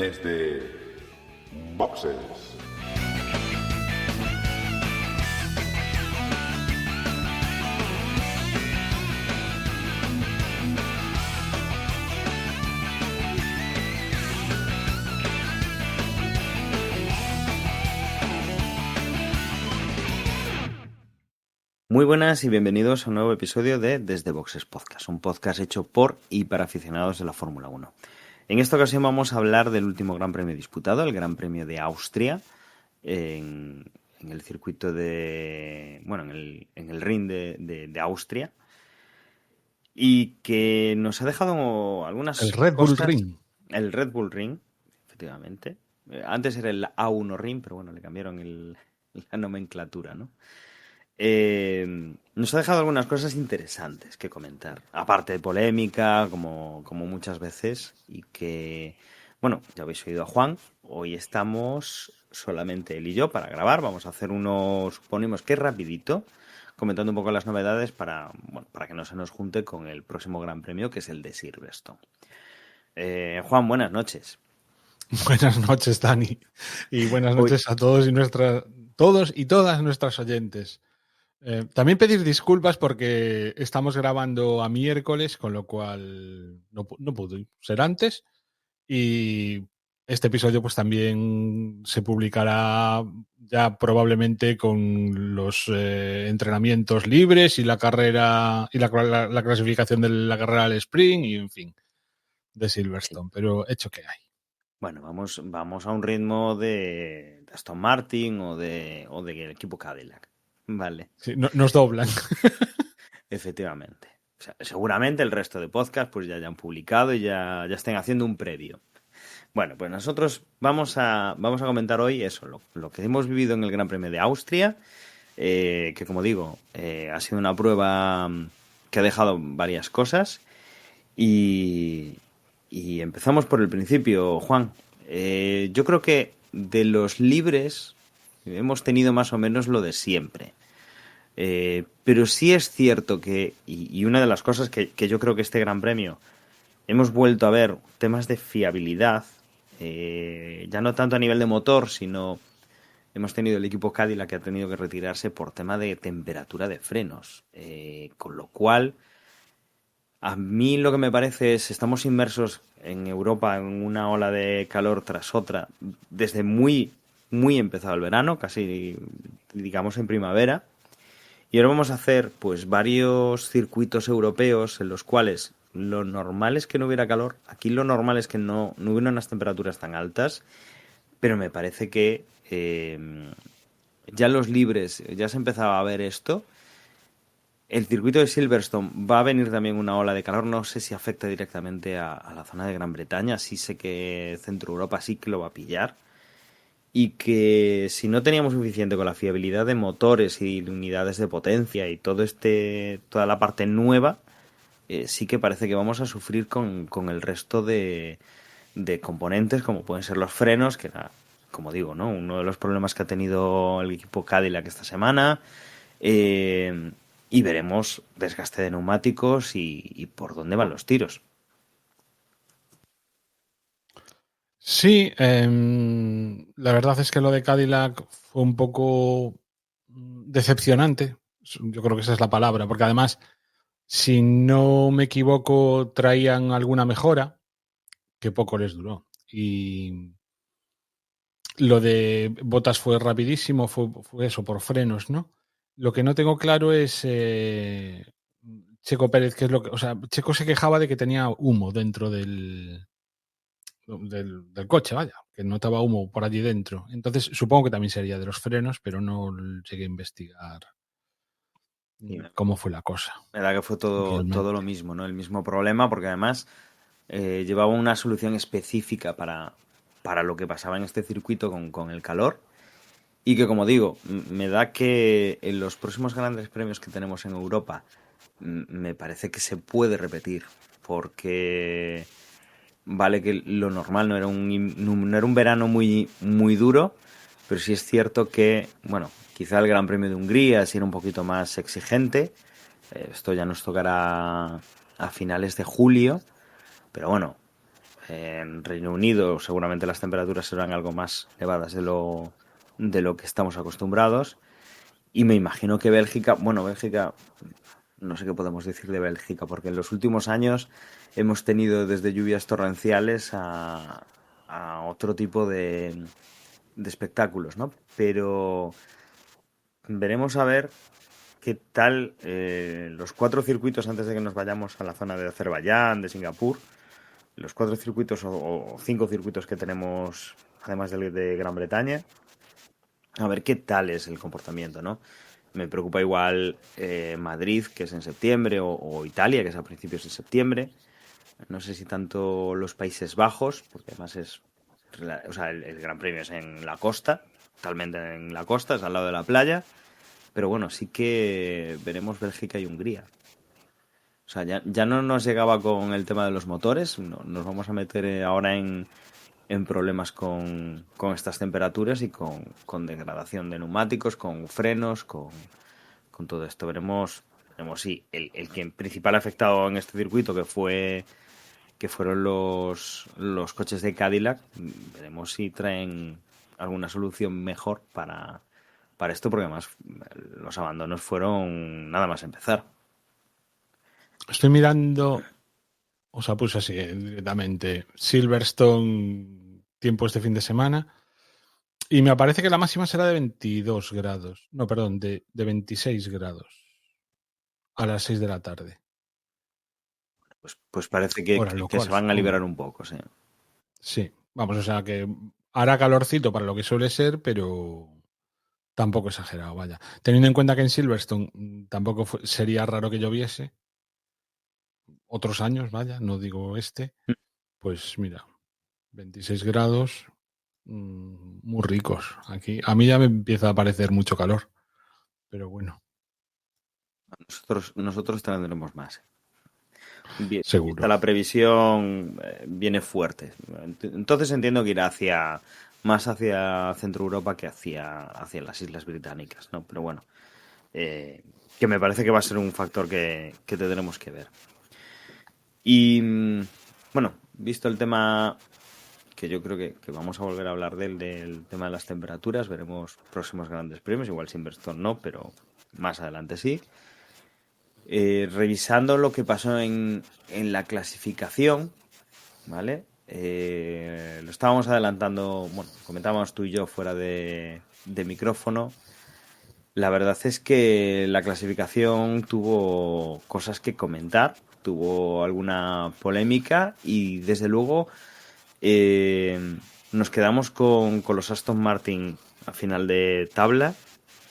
Desde Boxes. Muy buenas y bienvenidos a un nuevo episodio de Desde Boxes Podcast, un podcast hecho por y para aficionados de la Fórmula 1. En esta ocasión vamos a hablar del último Gran Premio disputado, el Gran Premio de Austria, en el circuito de... bueno, en el ring de Austria, y que nos ha dejado algunas El Red Bull cosas. Ring. El Red Bull Ring, efectivamente. Antes era el A1 Ring, pero bueno, le cambiaron la nomenclatura, ¿no? Nos ha dejado algunas cosas interesantes que comentar, aparte de polémica, como muchas veces, y que, bueno, ya habéis oído a Juan, hoy estamos solamente él y yo para grabar, vamos a hacer suponemos que rapidito, comentando un poco las novedades para que no se nos junte con el próximo Gran Premio, que es el de Silverstone. Juan, buenas noches. Buenas noches, Dani, y buenas noches a todos y todas nuestras oyentes. También pedir disculpas porque estamos grabando a miércoles, con lo cual no pudo ser antes, y este episodio pues también se publicará ya probablemente con los entrenamientos libres y la carrera y la clasificación de la carrera al sprint y en fin de Silverstone, sí. Pero hecho que hay. Bueno, vamos a un ritmo de Aston Martin o del equipo Cadillac. Vale. Sí, nos doblan. Efectivamente. O sea, seguramente el resto de podcasts pues ya hayan publicado y ya estén haciendo un previo. Bueno, pues nosotros vamos a comentar hoy eso, lo que hemos vivido en el Gran Premio de Austria, que como digo, ha sido una prueba que ha dejado varias cosas y empezamos por el principio, Juan. Yo creo que de los libres hemos tenido más o menos lo de siempre. Pero sí es cierto que, y una de las cosas que yo creo que este Gran Premio hemos vuelto a ver temas de fiabilidad, ya no tanto a nivel de motor, sino hemos tenido el equipo Cadillac que ha tenido que retirarse por tema de temperatura de frenos, con lo cual a mí lo que me parece es estamos inmersos en Europa en una ola de calor tras otra desde muy empezado el verano, casi digamos en primavera. Y ahora vamos a hacer pues varios circuitos europeos en los cuales lo normal es que no hubiera calor. Aquí lo normal es que no hubiera unas temperaturas tan altas, pero me parece que ya los libres ya se empezaba a ver esto. El circuito de Silverstone va a venir también una ola de calor. No sé si afecta directamente a la zona de Gran Bretaña. Sí sé que Centro Europa sí que lo va a pillar. Y que si no teníamos suficiente con la fiabilidad de motores y unidades de potencia y toda la parte nueva, sí que parece que vamos a sufrir con el resto de componentes, como pueden ser los frenos, que era, como digo, ¿no?, uno de los problemas que ha tenido el equipo Cadillac esta semana, y veremos desgaste de neumáticos y por dónde van los tiros. Sí, la verdad es que lo de Cadillac fue un poco decepcionante. Yo creo que esa es la palabra, porque además, si no me equivoco, traían alguna mejora que poco les duró. Y lo de Bottas fue rapidísimo, fue eso, por frenos, ¿no? Lo que no tengo claro es Checo Pérez, qué es lo que... O sea, Checo se quejaba de que tenía humo dentro del coche, vaya, que notaba humo por allí dentro. Entonces supongo que también sería de los frenos, pero no llegué a investigar cómo fue la cosa. Me da que fue todo lo mismo, ¿no? El mismo problema, porque además llevaba una solución específica para lo que pasaba en este circuito con el calor, y que, como digo, me da que en los próximos grandes premios que tenemos en Europa me parece que se puede repetir, porque vale que lo normal no era un verano muy duro, pero sí es cierto que, bueno, quizá el Gran Premio de Hungría sí era un poquito más exigente. Esto ya nos tocará a finales de julio, pero bueno, En Reino Unido seguramente las temperaturas serán algo más elevadas de lo que estamos acostumbrados. Y me imagino que Bélgica, bueno, Bélgica, no sé qué podemos decir de Bélgica, porque en los últimos años hemos tenido desde lluvias torrenciales a otro tipo de espectáculos, ¿no? Pero veremos a ver qué tal los 4 circuitos antes de que nos vayamos a la zona de Azerbaiyán, de Singapur, los 4 circuitos o 5 circuitos que tenemos, además de Gran Bretaña, a ver qué tal es el comportamiento, ¿no? Me preocupa igual Madrid, que es en septiembre, o Italia, que es a principios de septiembre. No sé si tanto los Países Bajos, porque además o sea, el Gran Premio es en la costa, totalmente en la costa, es al lado de la playa. Pero bueno, sí que veremos Bélgica y Hungría. O sea, ya no nos llegaba con el tema de los motores, nos vamos a meter ahora en problemas con estas temperaturas y con degradación de neumáticos, con frenos, con todo esto. Veremos si el que principal afectado en este circuito, que fueron los coches de Cadillac, veremos si traen alguna solución mejor para esto, porque además los abandonos fueron nada más empezar. Estoy mirando, o sea, puse así directamente Silverstone, tiempo este fin de semana, y me aparece que la máxima será de 22 grados. No, perdón, de 26 grados a las 6 de la tarde. Pues parece que Hora local, se van a supongo. liberar un poco, sí. Sí, vamos, o sea que hará calorcito para lo que suele ser, pero tampoco exagerado, vaya. Teniendo en cuenta que en Silverstone tampoco sería raro que lloviese, otros años, vaya, no digo este, pues mira, 26 grados, muy ricos. Aquí, a mí ya me empieza a parecer mucho calor, pero bueno, Nosotros tendremos más. Bien, seguro. la previsión viene fuerte. Entonces entiendo que irá más hacia Centro Europa que hacia las Islas Británicas, ¿no? Pero bueno, que me parece que va a ser un factor que tendremos que ver. Y bueno, visto el tema, que yo creo que vamos a volver a hablar del tema de las temperaturas, veremos próximos grandes premios, igual Silverstone no, pero más adelante sí. Revisando lo que pasó en la clasificación, ¿vale? Lo estábamos adelantando, bueno, comentábamos tú y yo fuera de micrófono. La verdad es que la clasificación tuvo cosas que comentar, tuvo alguna polémica y desde luego nos quedamos con los Aston Martin a final de tabla,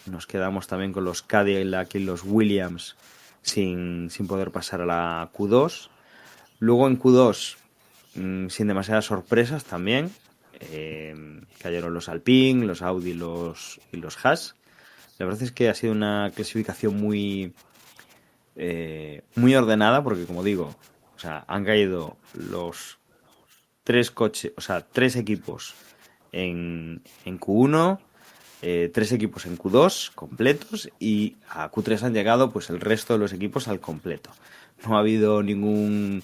nos quedamos también con los Cadillac y los Williams sin poder pasar a la Q2. Luego en Q2, sin demasiadas sorpresas también, cayeron los Alpine, los Audi y los Haas. La verdad es que ha sido una clasificación muy ordenada, porque como digo, o sea, han caído los 3 equipos en Q1, 3 equipos en Q2 completos, y a Q3 han llegado pues el resto de los equipos al completo. No ha habido ningún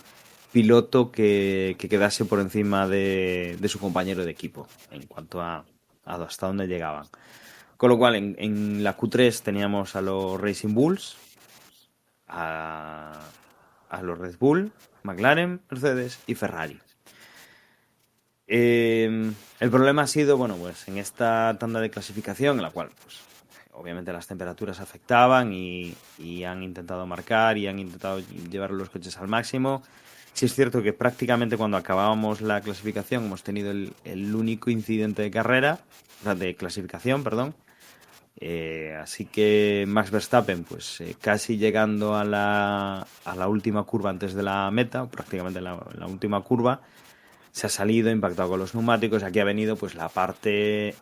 piloto que quedase por encima de su compañero de equipo en cuanto a hasta dónde llegaban. Con lo cual en la Q3 teníamos a los Racing Bulls, a los Red Bull, McLaren, Mercedes y Ferrari. El problema ha sido, bueno, pues en esta tanda de clasificación, en la cual, pues, obviamente las temperaturas afectaban y han intentado marcar y han intentado llevar los coches al máximo. Sí es cierto que prácticamente cuando acabábamos la clasificación hemos tenido el único incidente de carrera, o sea, de clasificación, perdón. Así que Max Verstappen, pues casi llegando a la última curva antes de la meta, prácticamente la última curva, se ha salido, impactado con los neumáticos. Aquí ha venido pues la parte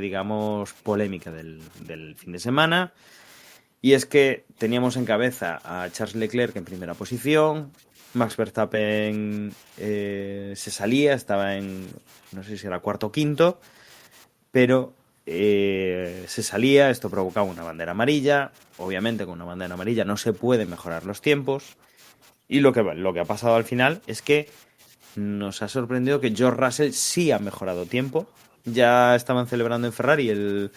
digamos polémica del fin de semana, y es que teníamos en cabeza a Charles Leclerc en primera posición. Max Verstappen se salía, estaba en, no sé si era cuarto o quinto, pero se salía. Esto provocaba una bandera amarilla. Obviamente con una bandera amarilla no se pueden mejorar los tiempos, Y lo que ha pasado al final es que nos ha sorprendido que George Russell sí ha mejorado tiempo. Ya estaban celebrando en Ferrari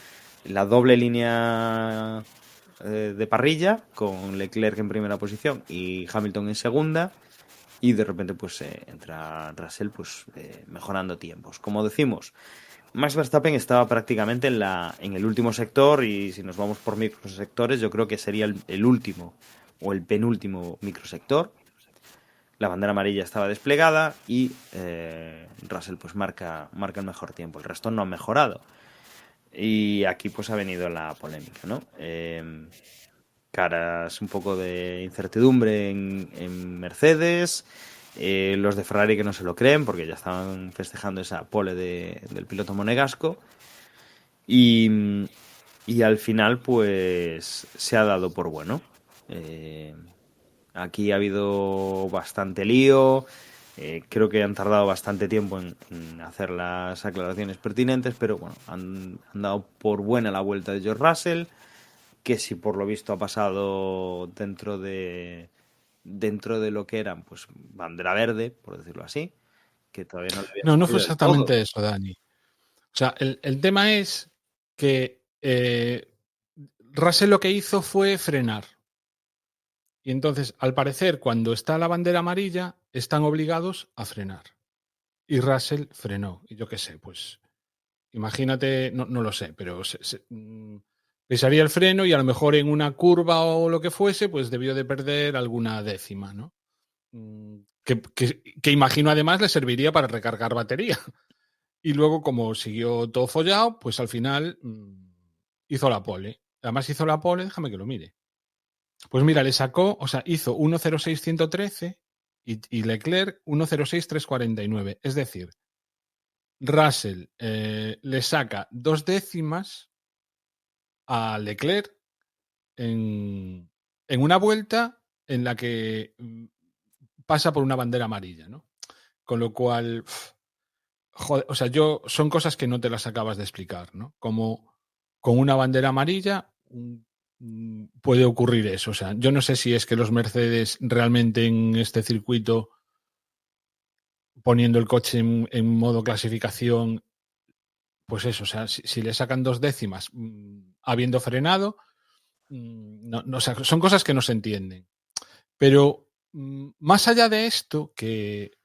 la doble línea de parrilla, con Leclerc en primera posición y Hamilton en segunda. Y de repente pues entra Russell pues mejorando tiempos. Como decimos, Max Verstappen estaba prácticamente en el último sector, y si nos vamos por microsectores, yo creo que sería el último o el penúltimo microsector. La bandera amarilla estaba desplegada y Russell pues marca el mejor tiempo. El resto no ha mejorado. Y aquí pues ha venido la polémica, ¿no? Caras un poco de incertidumbre en Mercedes, los de Ferrari que no se lo creen porque ya estaban festejando esa pole del piloto monegasco, y al final pues se ha dado por bueno. Aquí ha habido bastante lío. Creo que han tardado bastante tiempo en hacer las aclaraciones pertinentes, pero bueno, han dado por buena la vuelta de George Russell, que si por lo visto ha pasado dentro de lo que eran pues bandera verde, por decirlo así, que todavía no le había No fue salido del todo. exactamente eso, Dani. O sea, el tema es que Russell lo que hizo fue frenar. Y entonces, al parecer, cuando está la bandera amarilla, están obligados a frenar. Y Russell frenó. Y yo qué sé, pues imagínate, no lo sé, pero pisaría el freno y a lo mejor en una curva o lo que fuese, pues debió de perder alguna décima, ¿no? Que imagino además le serviría para recargar batería. Y luego, como siguió todo follado, pues al final hizo la pole. Además hizo la pole, déjame que lo mire. Pues mira, le sacó, o sea, hizo 1.06.113 y Leclerc 1.06.349. Es decir, Russell le saca 2 décimas a Leclerc en una vuelta en la que pasa por una bandera amarilla, ¿no? Con lo cual, joder, o sea, son cosas que no te las acabas de explicar, ¿no? Como con una bandera amarilla puede ocurrir eso. O sea, yo no sé si es que los Mercedes realmente en este circuito, poniendo el coche en modo clasificación, pues eso, o sea, si le sacan 2 décimas habiendo frenado, o sea, son cosas que no se entienden. Pero más allá de esto, que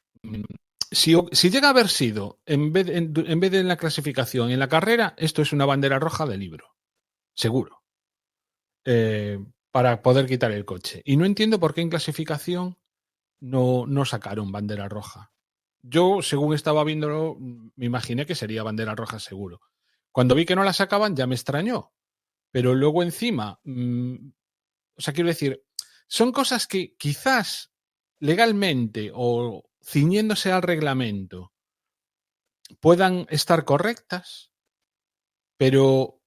si llega a haber sido, en vez de en la clasificación, en la carrera, esto es una bandera roja de libro, seguro, para poder quitar el coche. Y no entiendo por qué en clasificación no sacaron bandera roja. Yo, según estaba viéndolo, me imaginé que sería bandera roja seguro. Cuando vi que no la sacaban, ya me extrañó. Pero luego encima, o sea, quiero decir, son cosas que quizás legalmente o ciñéndose al reglamento puedan estar correctas, pero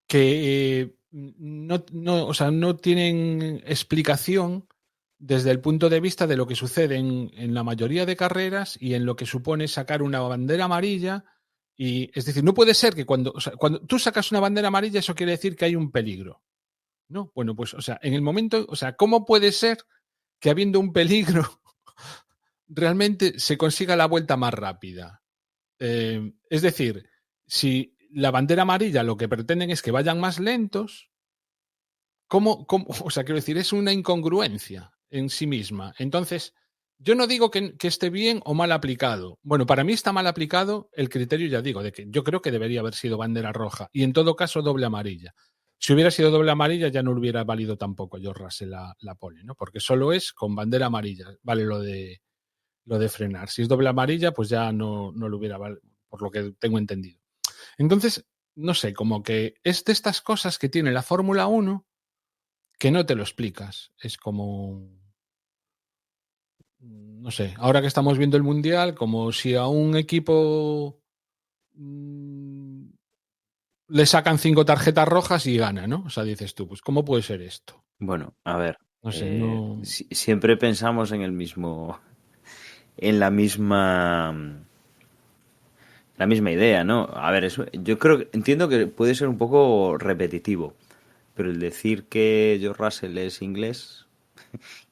que o sea, no tienen explicación desde el punto de vista de lo que sucede en la mayoría de carreras y en lo que supone sacar una bandera amarilla. Y es decir, no puede ser que cuando tú sacas una bandera amarilla, eso quiere decir que hay un peligro. No, bueno, pues, o sea, en el momento, o sea, ¿cómo puede ser que habiendo un peligro realmente se consiga la vuelta más rápida? Es decir, si la bandera amarilla lo que pretenden es que vayan más lentos, ¿cómo? O sea, quiero decir, es una incongruencia en sí misma. Entonces, yo no digo que esté bien o mal aplicado. Bueno, para mí está mal aplicado el criterio, ya digo, de que yo creo que debería haber sido bandera roja y en todo caso doble amarilla. Si hubiera sido doble amarilla ya no hubiera valido tampoco George Russell la pole, ¿no? Porque solo es con bandera amarilla, vale lo de frenar. Si es doble amarilla, pues ya no lo hubiera valido, por lo que tengo entendido. Entonces, no sé, como que es de estas cosas que tiene la Fórmula 1 que no te lo explicas. Es como, no sé, ahora que estamos viendo el Mundial, como si a un equipo le sacan 5 tarjetas rojas y gana, ¿no? O sea, dices tú, pues ¿cómo puede ser esto? Bueno, a ver, No sé, no... siempre pensamos en la misma idea, ¿no? A ver, yo entiendo que puede ser un poco repetitivo, pero el decir que George Russell es inglés,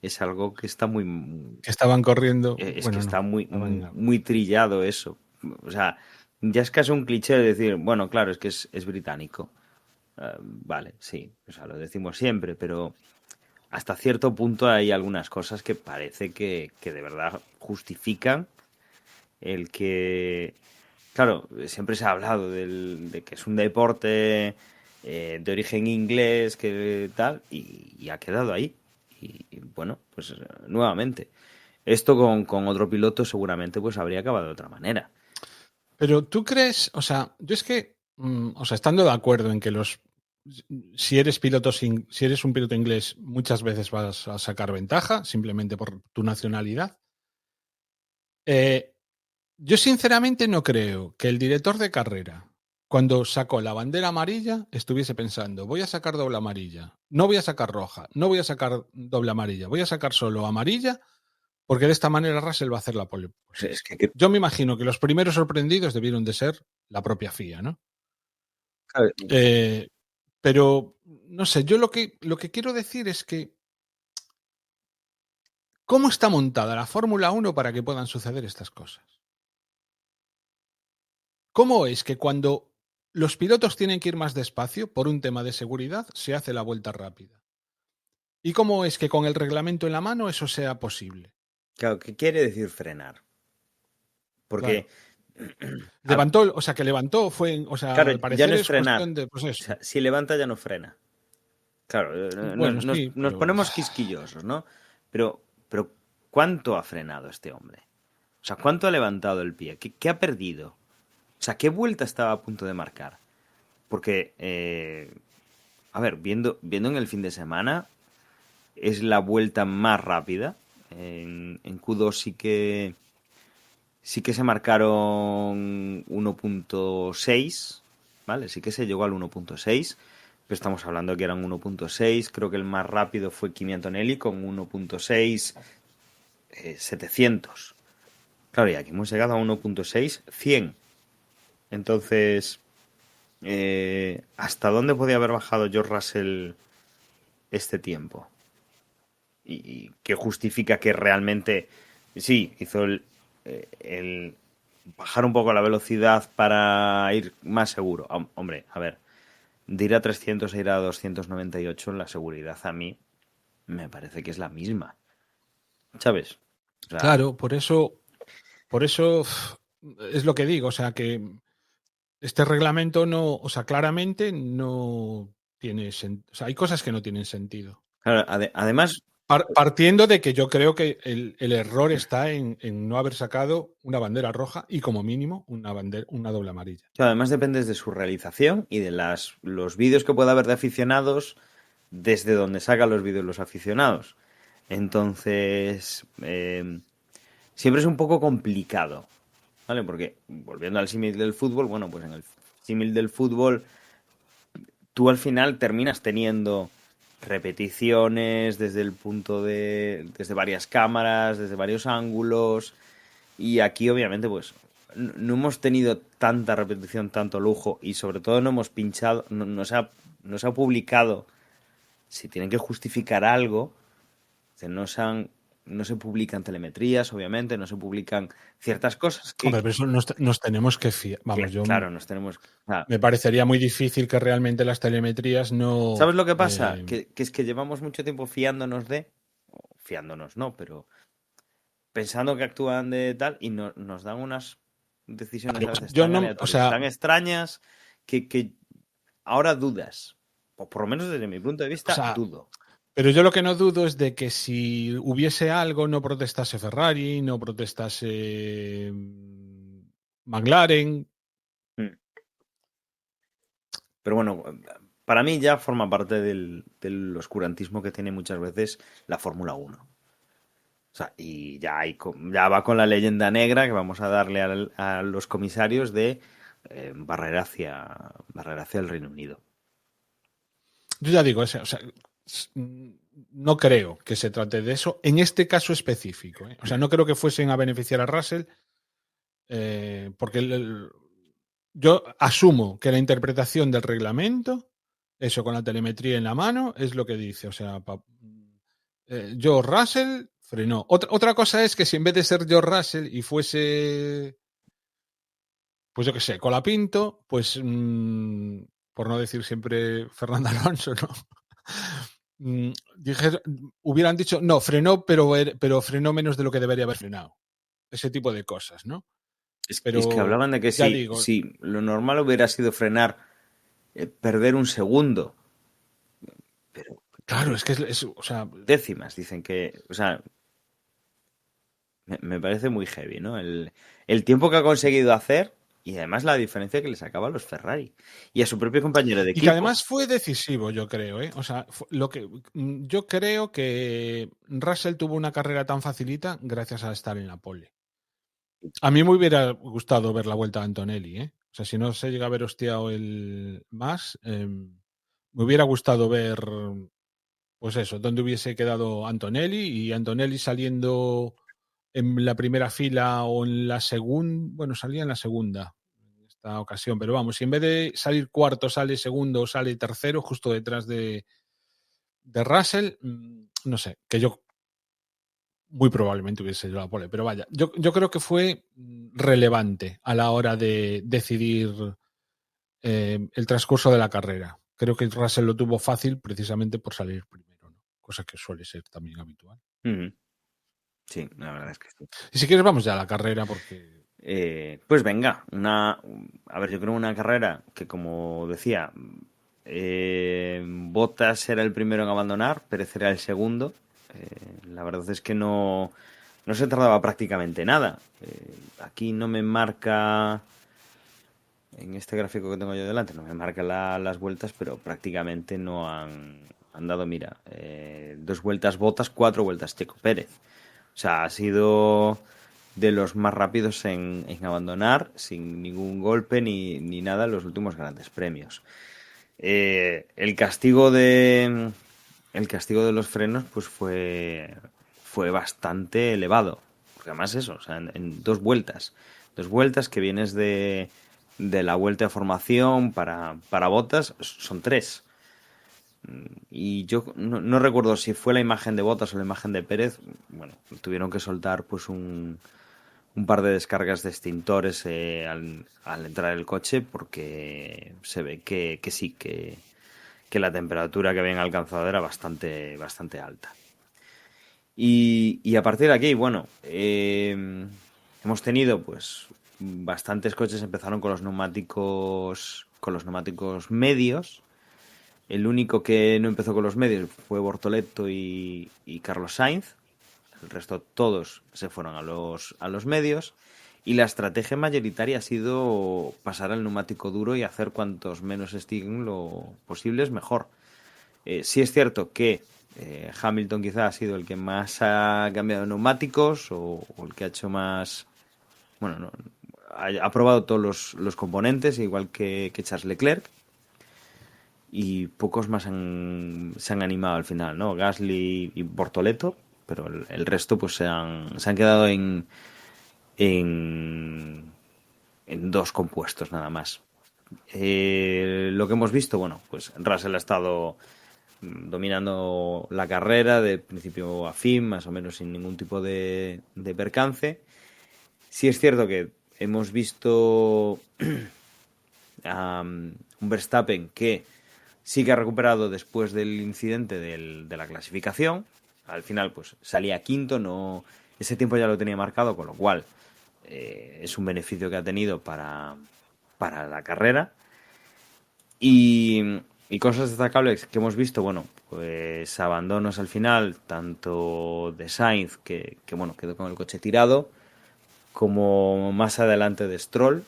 es algo que está muy... Que estaban corriendo. Es Bueno, que está no, muy, estaban- muy trillado eso. O sea, ya es casi un cliché de decir, bueno, claro, es que es británico. Vale, sí, o sea, lo decimos siempre, pero hasta cierto punto hay algunas cosas que parece que de verdad justifican el que, claro, siempre se ha hablado de que es un deporte de origen inglés, que tal, y ha quedado ahí. Y bueno, pues nuevamente, esto con otro piloto seguramente pues habría acabado de otra manera. Pero tú crees, o sea, yo es que, o sea, estando de acuerdo en que si eres si eres un piloto inglés, muchas veces vas a sacar ventaja simplemente por tu nacionalidad. Eh, yo sinceramente no creo que el director de carrera, cuando sacó la bandera amarilla, estuviese pensando, voy a sacar doble amarilla, no voy a sacar roja, no voy a sacar doble amarilla, voy a sacar solo amarilla, porque de esta manera Russell va a hacer la pole Es position. que, Yo me imagino que los primeros sorprendidos debieron de ser la propia FIA, ¿no? claro, Eh, pero, no sé, yo lo que quiero decir es que, ¿cómo está montada la Fórmula 1 para que puedan suceder estas cosas? ¿Cómo es que cuando los pilotos tienen que ir más despacio por un tema de seguridad, se hace la vuelta rápida? ¿Y cómo es que con el reglamento en la mano eso sea posible? claro, ¿qué quiere decir frenar? Porque, Claro. Levantó, o sea, que levantó, o sea, claro, al ya no parecer es es frenar. cuestión de, pues O sea, eso. si levanta ya no frena. Claro, Bueno, sí, nos pero ponemos quisquillosos, ¿no? Pero ¿cuánto ha frenado este hombre? O sea, ¿cuánto ha levantado el pie? ¿Qué ha perdido? O sea, ¿qué vuelta estaba a punto de marcar? Porque, a ver, viendo en el fin de semana, es la vuelta más rápida. En Q2 sí que se marcaron 1.6, ¿vale? Sí que se llegó al 1.6, pero estamos hablando que eran 1.6, creo que el más rápido fue Kimi Antonelli con 1.6 700. Claro, y aquí hemos llegado a 1.6 100. Entonces, ¿hasta dónde podía haber bajado George Russell este tiempo? Y qué justifica que realmente, sí, hizo el bajar un poco la velocidad para ir más seguro. Hombre, a ver, de ir a 300 a ir a 298, la seguridad a mí me parece que es la misma, ¿sabes? O sea, claro, por eso es lo que digo, o sea, que este reglamento no, o sea, claramente no tiene sentido, o sea, hay cosas que no tienen sentido. claro, además, Partiendo de que yo creo que el error está en no haber sacado una bandera roja y como mínimo una doble amarilla. claro, además dependes de su realización y de los vídeos que pueda haber de aficionados desde donde sacan los vídeos los aficionados. Entonces, siempre es un poco complicado, ¿vale? Porque volviendo al símil del fútbol, bueno, pues en el símil del fútbol tú al final terminas teniendo repeticiones desde el punto desde varias cámaras, desde varios ángulos, y aquí obviamente pues no hemos tenido tanta repetición, tanto lujo, y sobre todo no hemos pinchado, no se ha publicado, si tienen que justificar algo, no se publican telemetrías, obviamente, no se publican ciertas cosas Hombre, pero eso nos tenemos que fiar. Vamos, claro, nos tenemos... O sea, me parecería muy difícil que realmente las telemetrías no. ¿sabes lo que pasa? Que es que llevamos mucho tiempo fiándonos fiándonos, no, pero pensando que actúan de tal y nos dan unas decisiones a veces Yo tan no, o aleatorias, sea, tan extrañas, que ahora dudas. O por lo menos desde mi punto de o vista, sea, dudo. pero yo lo que no dudo es de que si hubiese algo, no protestase Ferrari, no protestase McLaren. Mm. Pero bueno, para mí ya forma parte del oscurantismo que tiene muchas veces la Fórmula 1. O sea, y ya va con la leyenda negra que vamos a darle a los comisarios de barrer hacia el Reino Unido. Yo ya digo, o sea, no creo que se trate de eso en este caso específico. ¿Eh? O sea, no creo que fuesen a beneficiar a Russell, porque yo asumo que la interpretación del reglamento, eso con la telemetría en la mano, es lo que dice. O sea, George Russell frenó. Otra cosa es que si en vez de ser George Russell y fuese, pues yo qué sé, Colapinto, pues por no decir siempre Fernando Alonso, ¿no? Hubieran dicho, no, frenó, pero frenó menos de lo que debería haber frenado. Ese tipo de cosas, ¿no? Es que Pero hablaban de que ya si, digo, si lo normal hubiera sido frenar, perder un segundo, pero claro, es que o sea, décimas, dicen que, o sea, me parece muy heavy, ¿no? El tiempo que ha conseguido hacer y además la diferencia que le sacaba a los Ferrari y a su propio compañero de y que equipo. además fue decisivo, yo creo, ¿eh? O sea, yo creo que Russell tuvo una carrera tan facilita gracias a estar en la pole. A mí me hubiera gustado ver la vuelta a Antonelli, ¿eh? O sea, si no se llega a ver hostiado el más, me hubiera gustado ver, pues eso, dónde hubiese quedado Antonelli y Antonelli saliendo en la primera fila o en la segunda, bueno, salía en la segunda en esta ocasión, pero vamos, si en vez de salir cuarto sale segundo o sale tercero, justo detrás de Russell, no sé, que yo muy probablemente hubiese ido a la pole, pero vaya, yo creo que fue relevante a la hora de decidir el transcurso de la carrera. Creo que Russell lo tuvo fácil precisamente por salir primero, ¿no? Cosa que suele ser también habitual. Ujú. Sí, la verdad es que sí. Y si quieres vamos ya a la carrera porque... Pues venga, a ver, yo creo una carrera que como decía, Bottas era el primero en abandonar, Pérez era el segundo. La verdad es que no se tardaba prácticamente nada. Aquí no me marca, en este gráfico que tengo yo delante, no me marca las vueltas, pero prácticamente no han dado, mira, 2 vueltas Bottas, 4 vueltas Checo Pérez. O sea, ha sido de los más rápidos en abandonar, sin ningún golpe ni nada en los últimos grandes premios. El castigo de los frenos pues fue bastante elevado. Porque además eso, o sea, en 2 vueltas. 2 vueltas que vienes de la vuelta de formación para Bottas, son 3. Y yo no recuerdo si fue la imagen de Bottas o la imagen de Pérez. Bueno, tuvieron que soltar pues un par de descargas de extintores al entrar el coche porque se ve que sí, que la temperatura que habían alcanzado era bastante, bastante alta. Y a partir de aquí, bueno, hemos tenido pues bastantes coches empezaron con los neumáticos medios. El único que no empezó con los medios fue Bortoleto y Carlos Sainz. El resto todos se fueron a los medios. Y la estrategia mayoritaria ha sido pasar al neumático duro y hacer cuantos menos stiguen lo posibles mejor. Sí es cierto que Hamilton quizá ha sido el que más ha cambiado neumáticos o el que ha hecho más... Bueno, no, ha probado todos los componentes, igual que Charles Leclerc. Y pocos más se han animado al final, ¿no? Gasly y Bortoleto, pero el resto pues se han quedado en 2 compuestos nada más. Lo que hemos visto, bueno, pues Russell ha estado dominando la carrera de principio a fin, más o menos sin ningún tipo de percance. Sí es cierto que hemos visto a un Verstappen que sí que ha recuperado después del incidente de la clasificación. Al final, pues salía quinto, no, ese tiempo ya lo tenía marcado, con lo cual es un beneficio que ha tenido para la carrera. Y cosas destacables que hemos visto, bueno, pues abandonos al final, tanto de Sainz, que bueno, quedó con el coche tirado, como más adelante de Stroll.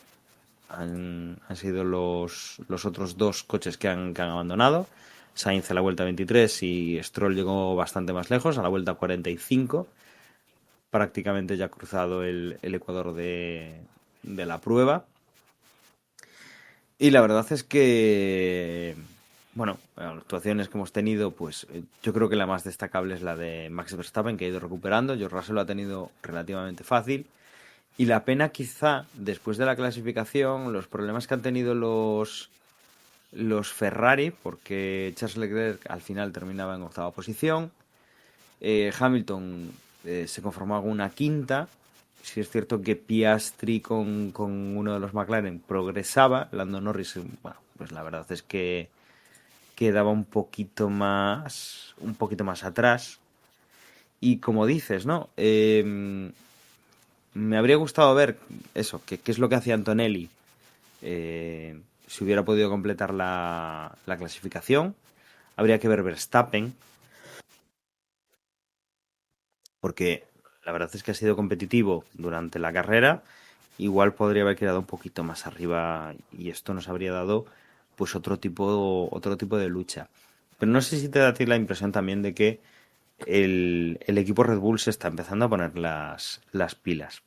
Han sido los otros 2 coches que han abandonado. Sainz a la vuelta 23 y Stroll llegó bastante más lejos, a la vuelta 45. Prácticamente ya ha cruzado el ecuador de la prueba. Y la verdad es que, bueno, las actuaciones que hemos tenido, pues yo creo que la más destacable es la de Max Verstappen, que ha ido recuperando. George Russell lo ha tenido relativamente fácil. Y la pena quizá, después de la clasificación, los problemas que han tenido los Ferrari, porque Charles Leclerc al final terminaba en 8ª posición, Hamilton se conformaba con una quinta. Sí es cierto que Piastri con uno de los McLaren progresaba. Lando Norris, bueno, pues la verdad es que quedaba un poquito más atrás. Y como dices, ¿no? Me habría gustado ver eso, qué es lo que hacía Antonelli si hubiera podido completar la clasificación. Habría que ver Verstappen, porque la verdad es que ha sido competitivo durante la carrera. Igual podría haber quedado un poquito más arriba y esto nos habría dado pues otro tipo de lucha. Pero no sé si te da a ti la impresión también de que el equipo Red Bull se está empezando a poner las pilas.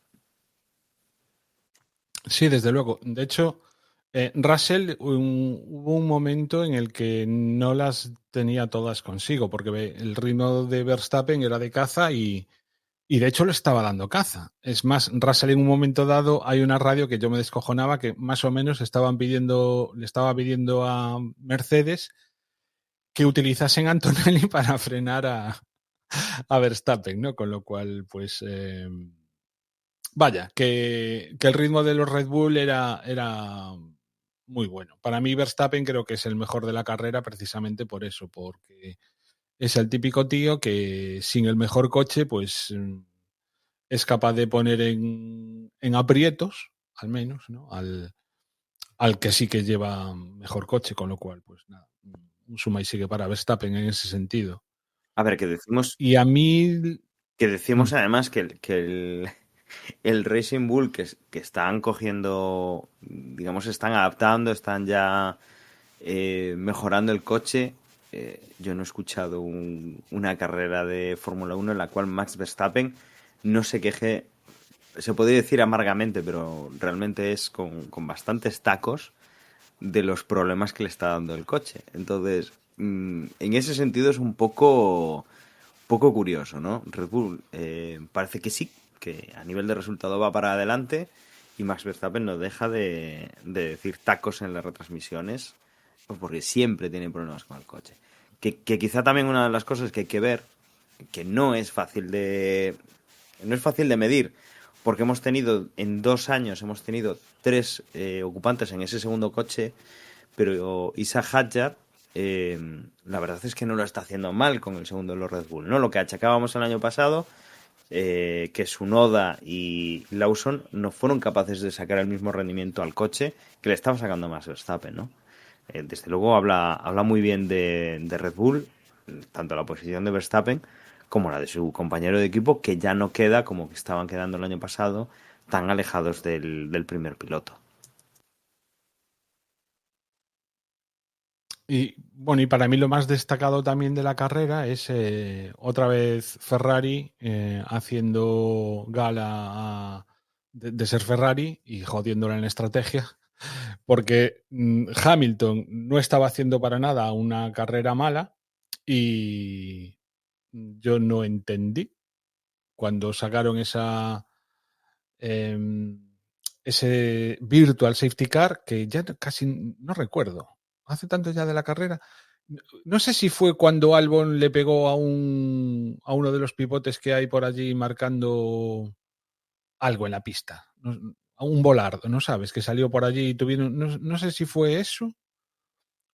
Sí, desde luego. De hecho, Russell hubo un momento en el que no las tenía todas consigo, porque el ritmo de Verstappen era de caza y de hecho le estaba dando caza. Es más, Russell en un momento dado hay una radio que yo me descojonaba que más o menos le estaba pidiendo a Mercedes que utilizasen Antonelli para frenar a Verstappen, ¿no? Con lo cual, pues vaya, que el ritmo de los Red Bull era muy bueno. Para mí Verstappen creo que es el mejor de la carrera precisamente por eso, porque es el típico tío que sin el mejor coche, pues es capaz de poner en aprietos, al menos, ¿no? Al que sí que lleva mejor coche, con lo cual, pues nada, un suma y sigue para Verstappen en ese sentido. A ver, Y a mí... que decimos además el Racing Bull que están cogiendo, digamos, están adaptando, están ya mejorando el coche. Yo no he escuchado una carrera de Fórmula 1 en la cual Max Verstappen no se queje, se podría decir amargamente, pero realmente es con bastantes tacos de los problemas que le está dando el coche. Entonces, en ese sentido es un poco curioso, ¿no? Red Bull parece que sí, que a nivel de resultado va para adelante y Max Verstappen no deja de decir tacos en las retransmisiones, pues porque siempre tiene problemas con el coche. Que quizá también una de las cosas que hay que ver, que no es fácil de medir, porque en 2 años hemos tenido 3 ocupantes en ese segundo coche, pero Isa Hadjar la verdad es que no lo está haciendo mal con el segundo de los Red Bull, ¿no? Lo que achacábamos el año pasado, que Tsunoda y Lawson no fueron capaces de sacar el mismo rendimiento al coche que le estaba sacando más Verstappen, ¿no? Desde luego habla muy bien de Red Bull, tanto la posición de Verstappen como la de su compañero de equipo, que ya no queda como que estaban quedando el año pasado, tan alejados del primer piloto. Y bueno, y para mí lo más destacado también de la carrera es otra vez Ferrari haciendo gala de ser Ferrari y jodiéndola en estrategia, porque Hamilton no estaba haciendo para nada una carrera mala y yo no entendí cuando sacaron eh, ese virtual safety car que ya casi no recuerdo. Hace tanto ya de la carrera. No sé si fue cuando Albon le pegó a uno de los pivotes que hay por allí marcando algo en la pista. A un volardo, ¿no sabes? Que salió por allí y tuvieron. No sé si fue eso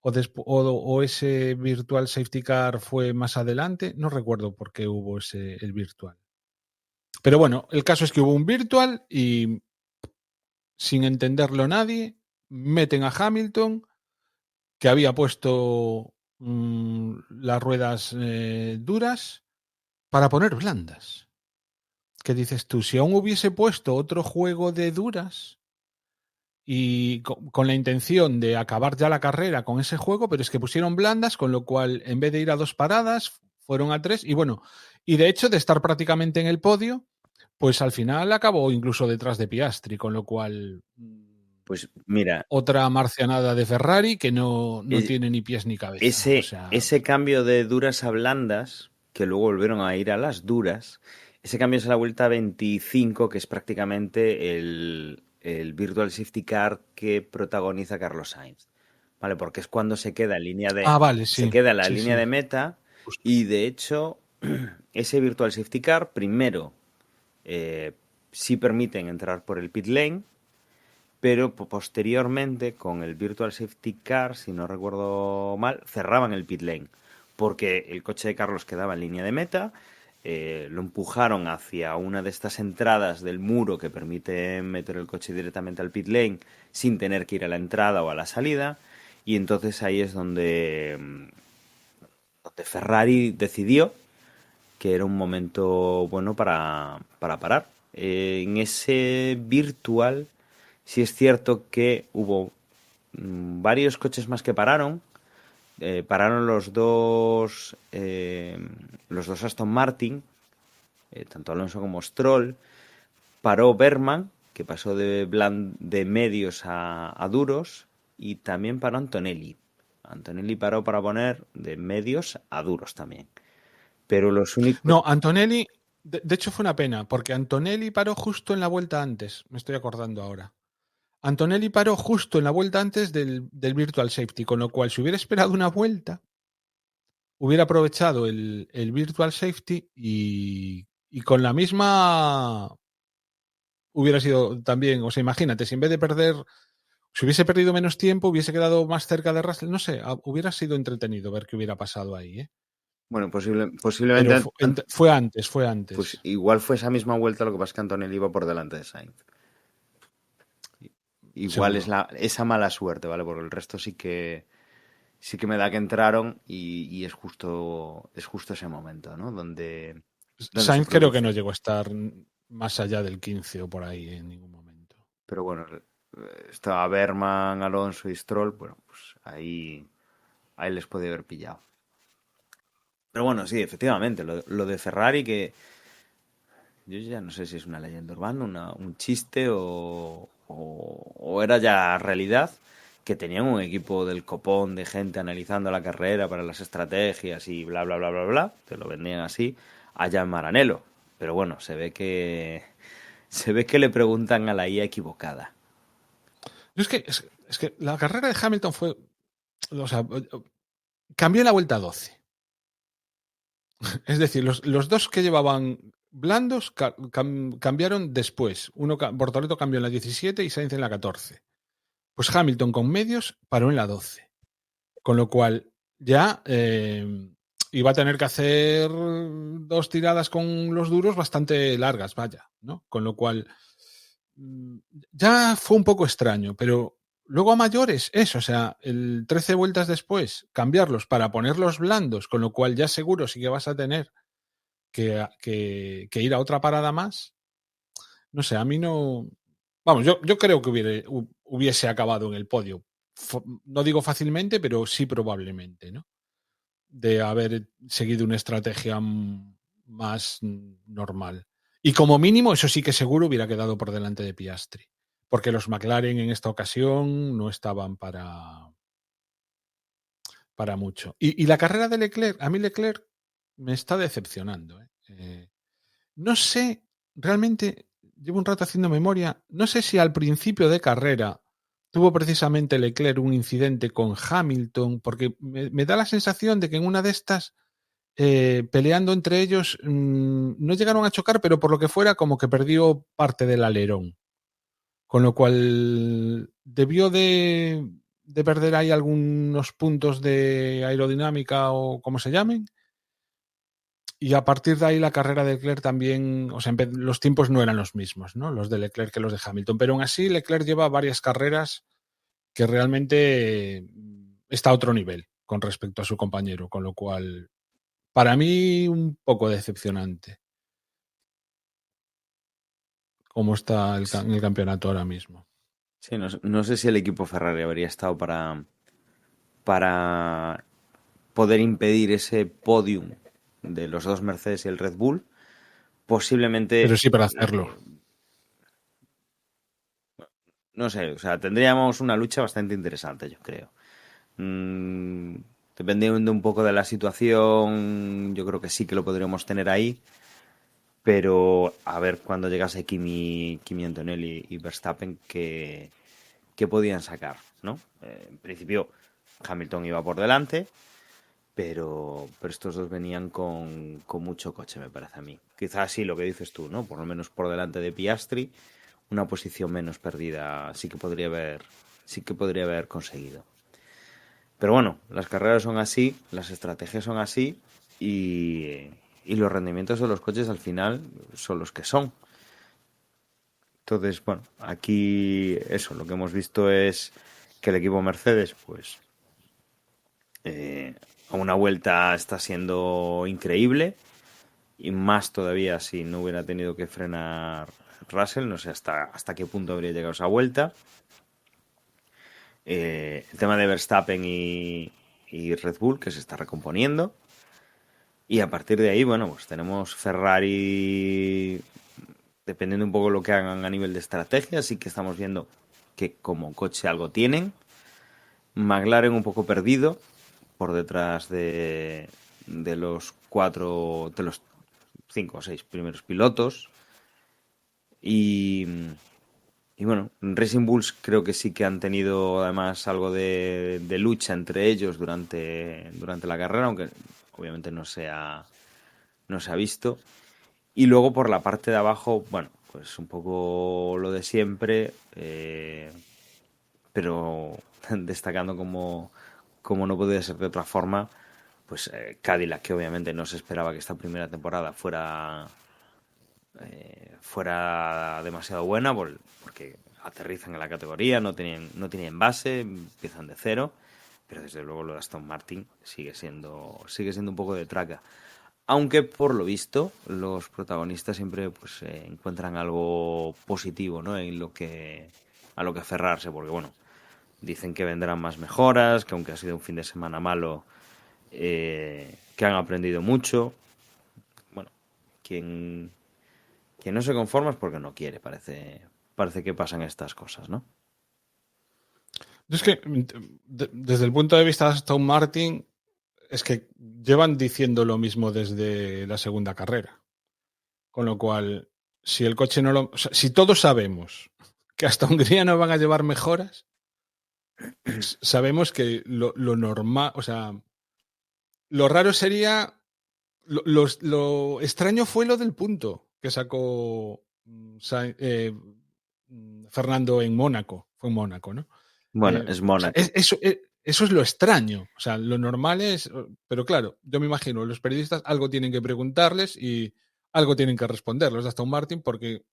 o ese virtual safety car fue más adelante. No recuerdo por qué hubo el virtual. Pero bueno, el caso es que hubo un virtual y sin entenderlo nadie, meten a Hamilton, que había puesto las ruedas duras, para poner blandas. ¿Qué dices tú? Si aún hubiese puesto otro juego de duras y con la intención de acabar ya la carrera con ese juego, pero es que pusieron blandas, con lo cual en vez de ir a 2 paradas, fueron a 3 y bueno, y de hecho de estar prácticamente en el podio, pues al final acabó incluso detrás de Piastri, con lo cual Pues mira, otra marcianada de Ferrari que no tiene ni pies ni cabeza. O sea, ese cambio de duras a blandas, que luego volvieron a ir a las duras, ese cambio es a la vuelta 25, que es prácticamente el Virtual Safety Car que protagoniza Carlos Sainz. ¿Vale? Porque es cuando se queda en línea vale, se sí, queda en la sí, línea sí, de meta justo. y de hecho ese virtual safety car, primero, sí permiten entrar por el pit lane, pero posteriormente, con el virtual safety car, si no recuerdo mal, cerraban el pit lane, porque el coche de Carlos quedaba en línea de meta, lo empujaron hacia una de estas entradas del muro que permite meter el coche directamente al pit lane sin tener que ir a la entrada o a la salida, y entonces ahí es donde Ferrari decidió que era un momento bueno para parar. En ese virtual sí es cierto que hubo varios coches más que pararon. Pararon los dos Aston Martin, tanto Alonso como Stroll. Paró Berman, que pasó de medios a duros, y también paró Antonelli. Antonelli paró para poner de medios a duros también. Pero los únicos... No, Antonelli, de hecho fue una pena, porque Antonelli paró justo en la vuelta antes, me estoy acordando ahora. Antonelli paró justo en la vuelta antes del Virtual Safety, con lo cual si hubiera esperado una vuelta, hubiera aprovechado el Virtual Safety y con la misma hubiera sido también, o sea, imagínate, si en vez de perder, si hubiese perdido menos tiempo, hubiese quedado más cerca de Russell, no sé, hubiera sido entretenido ver qué hubiera pasado ahí, ¿eh? Bueno, Pero posiblemente fue pues antes. igual fue esa misma vuelta, lo que pasa es que Antonelli iba por delante de Sainz. Igual es Seguro. esa mala suerte, ¿vale? Porque el resto sí que me da que entraron y es justo ese momento, ¿no? Donde se Sainz creo que produce. no llegó a estar más allá del 15 o por ahí en ningún momento. Pero bueno, estaba Berman, Alonso y Stroll, bueno, pues ahí les puede haber pillado. Pero bueno, sí, efectivamente, lo de Ferrari, que yo ya no sé si es una leyenda urbana, un chiste o era ya realidad, que tenían un equipo del copón de gente analizando la carrera para las estrategias y bla, bla, bla, bla, bla, te lo vendían así, allá en Maranello. Pero bueno, se ve que le preguntan a la IA equivocada. Es que la carrera de Hamilton fue. O sea, cambió en la vuelta 12. Es decir, los dos que llevaban blandos cambiaron después. Bortoleto cambió en la 17 y Sainz en la 14. Pues Hamilton con medios paró en la 12. Con lo cual ya iba a tener que hacer dos tiradas con los duros bastante largas, vaya, ¿no? Con lo cual ya fue un poco extraño, pero luego a mayores, eso, o sea, el 13 vueltas después, cambiarlos para ponerlos blandos, con lo cual ya seguro sí que vas a tener que ir a otra parada más. No sé, a mí no. Vamos, yo creo que hubiese acabado en el podio. No digo fácilmente, pero sí probablemente, ¿no? De haber seguido una estrategia más normal. Y como mínimo, eso sí que seguro hubiera quedado por delante de Piastri. Porque los McLaren en esta ocasión no estaban para mucho. Y la carrera de Leclerc, a mí Leclerc me está decepcionando. No sé, realmente, llevo un rato haciendo memoria, no sé si al principio de carrera tuvo precisamente Leclerc un incidente con Hamilton, porque me da la sensación de que en una de estas, peleando entre ellos, no llegaron a chocar, pero por lo que fuera, como que perdió parte del alerón. Con lo cual debió de perder ahí algunos puntos de aerodinámica o como se llamen. Y a partir de ahí la carrera de Leclerc también, o sea, los tiempos no eran los mismos, ¿no? Los de Leclerc que los de Hamilton. Pero aún así Leclerc lleva varias carreras que realmente está a otro nivel con respecto a su compañero, con lo cual para mí un poco decepcionante cómo está en el campeonato ahora mismo. Sí, no sé si el equipo Ferrari habría estado para poder impedir ese podium de los dos Mercedes y el Red Bull. Pero Posiblemente, sí para hacerlo. no sé, o sea, tendríamos una lucha bastante interesante, yo creo. Dependiendo un poco de la situación, yo creo que sí que lo podríamos tener ahí. Pero a ver cuando llegase Kimi Antonelli y Verstappen, qué podían sacar, ¿no? En principio, Hamilton iba por delante, pero estos dos venían con mucho coche, me parece a mí. Quizás sí, lo que dices tú, ¿no? Por lo menos por delante de Piastri, una posición menos perdida sí que podría haber conseguido. Pero bueno, las carreras son así, las estrategias son así y los rendimientos de los coches al final son los que son. Entonces, bueno, aquí eso, lo que hemos visto es que el equipo Mercedes, pues, a una vuelta está siendo increíble y más todavía si no hubiera tenido que frenar Russell, no sé hasta qué punto habría llegado esa vuelta. El tema de Verstappen y Red Bull que se está recomponiendo. Y a partir de ahí, bueno, pues tenemos Ferrari, dependiendo un poco de lo que hagan a nivel de estrategia, sí que estamos viendo que como coche algo tienen. McLaren un poco perdido por detrás de los de los 5 o 6 primeros pilotos. Y bueno, Racing Bulls creo que sí que han tenido además algo de lucha entre ellos durante la carrera, aunque obviamente no se ha visto. Y luego por la parte de abajo, bueno, pues un poco lo de siempre, pero destacando como no podía ser de otra forma, pues Cadillac, que obviamente no se esperaba que esta primera temporada fuera demasiado buena, porque aterrizan en la categoría, no tienen base, empiezan de cero, pero desde luego lo de Aston Martin sigue siendo un poco de traca. Aunque por lo visto los protagonistas siempre pues encuentran algo positivo, ¿no? A lo que aferrarse, porque bueno, dicen que vendrán más mejoras, que aunque ha sido un fin de semana malo, que han aprendido mucho. Bueno, quien no se conforma es porque no quiere, parece que pasan estas cosas, ¿no? Es que desde el punto de vista de Aston Martin, es que llevan diciendo lo mismo desde la segunda carrera. Con lo cual, si el coche no lo... O sea, si todos sabemos que hasta Hungría no van a llevar mejoras, sabemos que lo normal, o sea, lo raro sería... Lo extraño fue lo del punto que sacó Fernando en Mónaco. Fue en Mónaco, ¿no? Bueno, es O sea, Mónaco. eso es lo extraño. O sea, lo normal es. Pero claro, yo me imagino, los periodistas algo tienen que preguntarles y algo tienen que responder los de Aston Martin, porque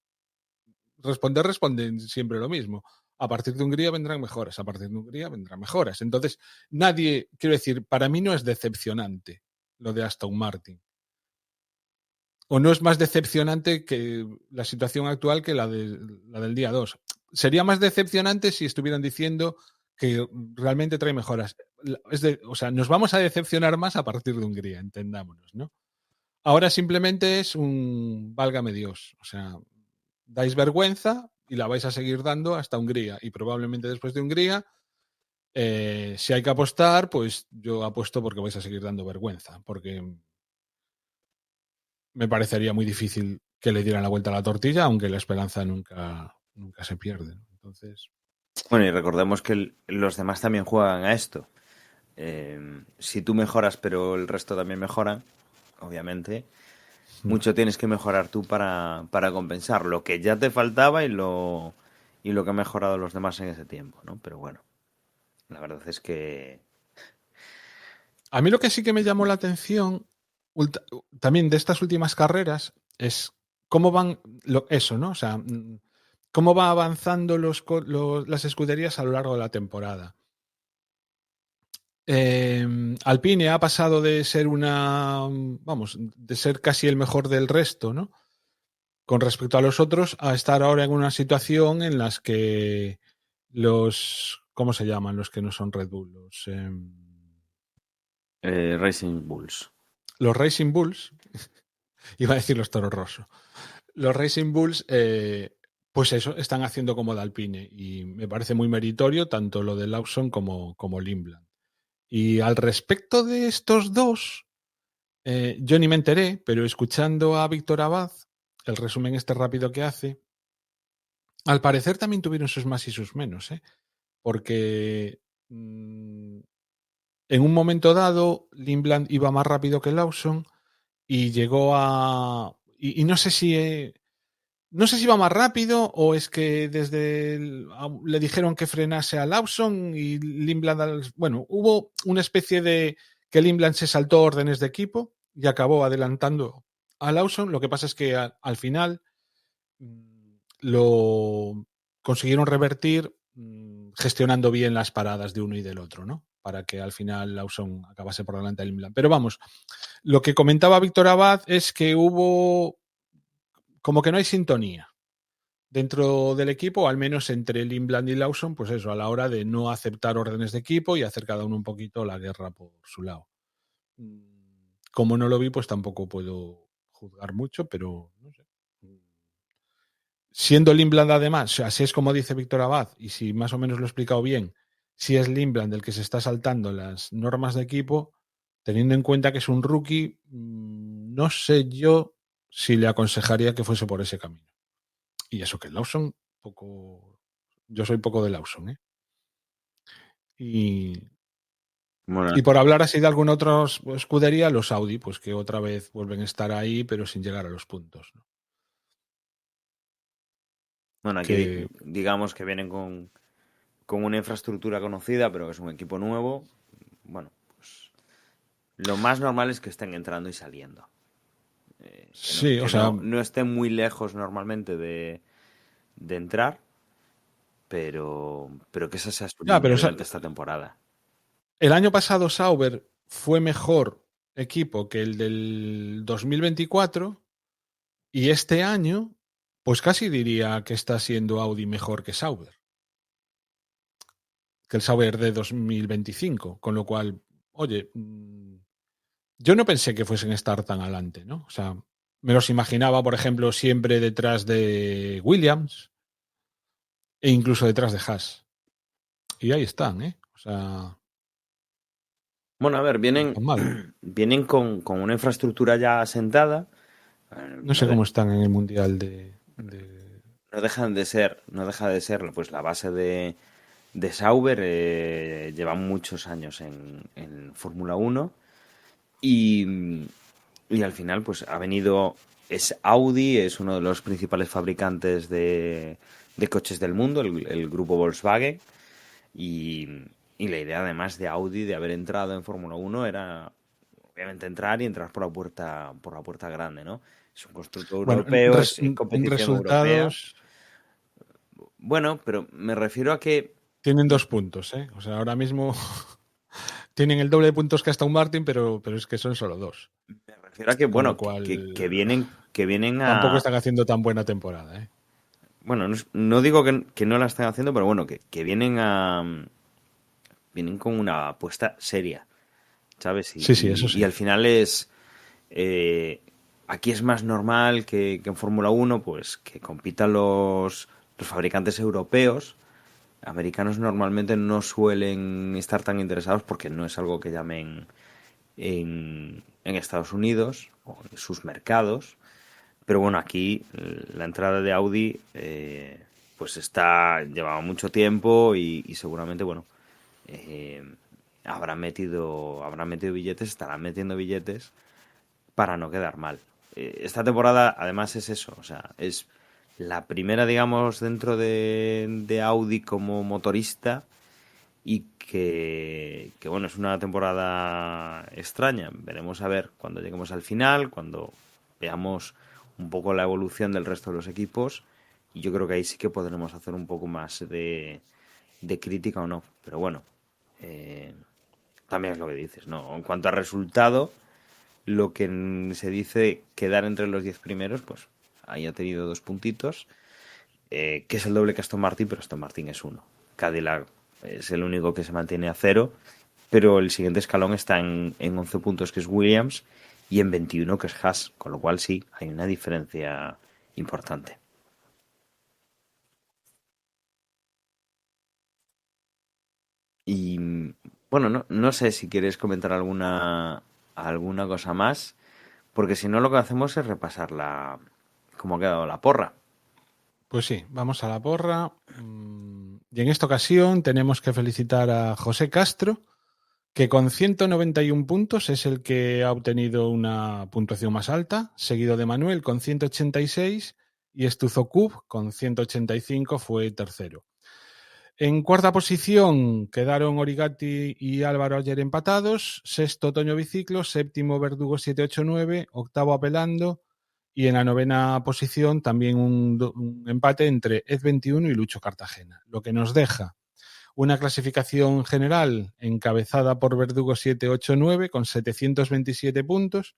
responden siempre lo mismo. A partir de Hungría vendrán mejoras, a partir de Hungría vendrán mejoras. Entonces, nadie, quiero decir, para mí no es decepcionante lo de Aston Martin. O no es más decepcionante que la situación actual que la del día 2. Sería más decepcionante si estuvieran diciendo que realmente trae mejoras. O sea, nos vamos a decepcionar más a partir de Hungría, entendámonos, ¿no? Ahora simplemente es un válgame Dios. O sea, dais vergüenza y la vais a seguir dando hasta Hungría. Y probablemente después de Hungría, si hay que apostar, pues yo apuesto porque vais a seguir dando vergüenza. Porque me parecería muy difícil que le dieran la vuelta a la tortilla, aunque la esperanza nunca se pierde. Entonces. Bueno, y recordemos que los demás también juegan a esto. Si tú mejoras, pero el resto también mejora, obviamente, mucho tienes que mejorar tú para compensar lo que ya te faltaba y lo que han mejorado los demás en ese tiempo, ¿no? Pero bueno, la verdad es que... A mí lo que sí que me llamó la atención también de estas últimas carreras es cómo van eso, ¿no? O sea, cómo va avanzando las escuderías a lo largo de la temporada. Alpine ha pasado de ser de ser casi el mejor del resto, ¿no? Con respecto a los otros, a estar ahora en una situación en las que ¿cómo se llaman los que no son Red Bull? Racing Bulls. Los Racing Bulls, iba a decir los Toro Rosso. Los Racing Bulls, pues eso, están haciendo como de Alpine y me parece muy meritorio tanto lo de Lawson como Lindblad. Y al respecto de estos dos, yo ni me enteré, pero escuchando a Víctor Abad, el resumen este rápido que hace, al parecer también tuvieron sus más y sus menos, porque en un momento dado, Lindblad iba más rápido que Lawson y llegó a... Y no sé si... no sé si iba más rápido o es que le dijeron que frenase a Lawson y Lindblad... Bueno, hubo una especie de... que Lindblad se saltó órdenes de equipo y acabó adelantando a Lawson. Lo que pasa es que al final lo consiguieron revertir gestionando bien las paradas de uno y del otro, ¿no? Para que al final Lawson acabase por delante de Lindblad. Pero vamos, lo que comentaba Víctor Abad es que hubo como que no hay sintonía dentro del equipo, al menos entre Lindblad y Lawson, pues eso, a la hora de no aceptar órdenes de equipo y hacer cada uno un poquito la guerra por su lado. Como no lo vi, pues tampoco puedo juzgar mucho, pero no sé. Siendo Lindblad además, así es como dice Víctor Abad, y si más o menos lo he explicado bien, si es Lindblad el que se está saltando las normas de equipo, teniendo en cuenta que es un rookie, no sé yo si le aconsejaría que fuese por ese camino. Y eso que Lawson, yo soy poco de Lawson, ¿eh? Bueno, Y por hablar así de alguna otra escudería, los Audi, pues que otra vez vuelven a estar ahí, pero sin llegar a los puntos, ¿no? bueno, aquí digamos que vienen con una infraestructura conocida, pero que es un equipo nuevo. Bueno, pues lo más normal es que estén entrando y saliendo. Sí, Que o sea, no estén muy lejos normalmente de entrar, pero que esa sea su ya, línea pero durante esta temporada. el año pasado Sauber fue mejor equipo que el del 2024 y este año, pues casi diría que está siendo Audi mejor que Sauber. Que el Sauber de 2025, con lo cual, oye, yo no pensé que fuesen a estar tan adelante, ¿no? O sea, me los imaginaba, por ejemplo, siempre detrás de Williams e incluso detrás de Haas. Y ahí están, ¿eh? O sea, Bueno, a ver, no tan mal. vienen con una infraestructura ya asentada. No sé cómo están en el Mundial de... No deja de ser pues la base de Sauber. Llevan muchos años en Fórmula 1 y al final pues ha venido, es Audi, es uno de los principales fabricantes de coches del mundo, el grupo Volkswagen, y, y la idea además de Audi de haber entrado en Fórmula 1 era obviamente entrar y entrar por la puerta grande, ¿no? Es un constructor Bueno, europeo, es en competición europea. resultados Bueno, pero me refiero a que tienen 2 puntos, ¿eh? O sea, ahora mismo tienen el doble de puntos que Aston Martin, pero es que son solo 2. me refiero a que Con lo bueno, cual que vienen tampoco a están haciendo tan buena temporada, ¿eh? bueno, no digo que no la estén haciendo, pero bueno, que vienen con una apuesta seria, ¿sabes? Sí, sí, eso sí. Y al final aquí es más normal que en Fórmula 1, pues que compitan los fabricantes europeos. Americanos normalmente no suelen estar tan interesados porque no es algo que llamen en Estados Unidos o en sus mercados. Pero bueno, aquí la entrada de Audi pues llevaba mucho tiempo y seguramente, bueno, eh, habrán metido billetes, estarán metiendo billetes para no quedar mal. Esta temporada además es eso, o sea, es la primera, digamos, dentro de Audi como motorista y que bueno, es una temporada extraña. Veremos a ver cuando lleguemos al final, cuando veamos un poco la evolución del resto de los equipos y yo creo que ahí sí que podremos hacer un poco más de crítica o no. Pero bueno, también es lo que dices, ¿no? En cuanto a resultado, lo que se dice quedar entre los 10 primeros, pues ahí ha tenido 2 puntitos, que es el doble que Aston Martin, pero Aston Martin es 1. Cadillac es el único que se mantiene a 0, pero el siguiente escalón está en 11 puntos, que es Williams, y en 21, que es Haas, con lo cual sí, hay una diferencia importante. Y bueno, no sé si quieres comentar alguna cosa más, porque si no lo que hacemos es repasar cómo ha quedado la porra. Pues sí, vamos a la porra. Y en esta ocasión tenemos que felicitar a José Castro, que con 191 puntos es el que ha obtenido una puntuación más alta, seguido de Manuel con 186 y Estuzocub con 185 fue tercero. En cuarta posición quedaron Origati y Álvaro ayer empatados, sexto Toño Biciclo, séptimo Verdugo 789, octavo Apelando y en la novena posición también un empate entre Ed21 y Lucho Cartagena, lo que nos deja una clasificación general encabezada por Verdugo 789 con 727 puntos,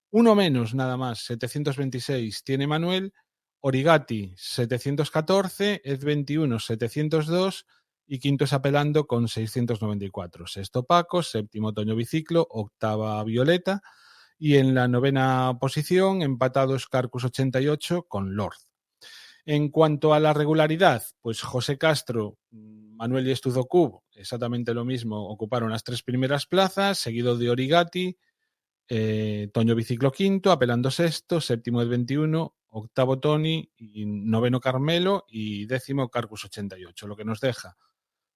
uno menos nada más, 726 tiene Manuel, Origati 714, Ed21 702 y quinto es Apelando con 694. Sexto Paco, séptimo Toño Biciclo, octava Violeta y en la novena posición empatados Carcus 88 con Lord. En cuanto a la regularidad, pues José Castro, Manuel y Estuzocub, exactamente lo mismo, ocuparon las tres primeras plazas, seguido de Origati, Toño Biciclo quinto, Apelando sexto, séptimo Ed 21, octavo Tony, y noveno Carmelo y décimo Carcus 88, lo que nos deja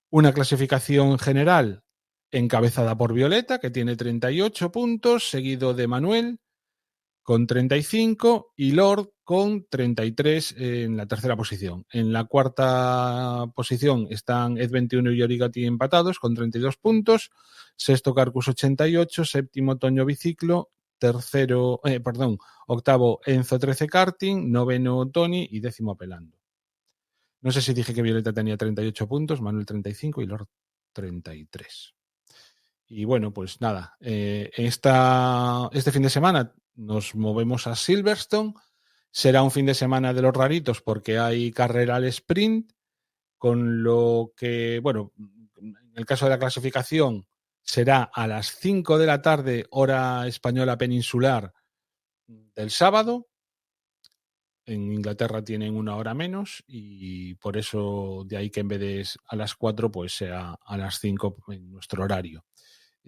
una clasificación general encabezada por Violeta, que tiene 38 puntos, seguido de Manuel, con 35 y Lord con 33 en la tercera posición. En la cuarta posición están Ed21 y Origati empatados con 32 puntos, sexto Carcus 88, séptimo Toño Biciclo, octavo Enzo 13 Karting, noveno Tony y décimo Apelando. No sé si dije que Violeta tenía 38 puntos, Manuel 35 y Lord 33. Y bueno, pues nada, este fin de semana nos movemos a Silverstone. Será un fin de semana de los raritos porque hay carrera al sprint, con lo que, bueno, en el caso de la clasificación será a las 5 de la tarde, hora española peninsular del sábado. En Inglaterra tienen una hora menos y por eso de ahí que en vez de a las 4 pues sea a las 5 en nuestro horario.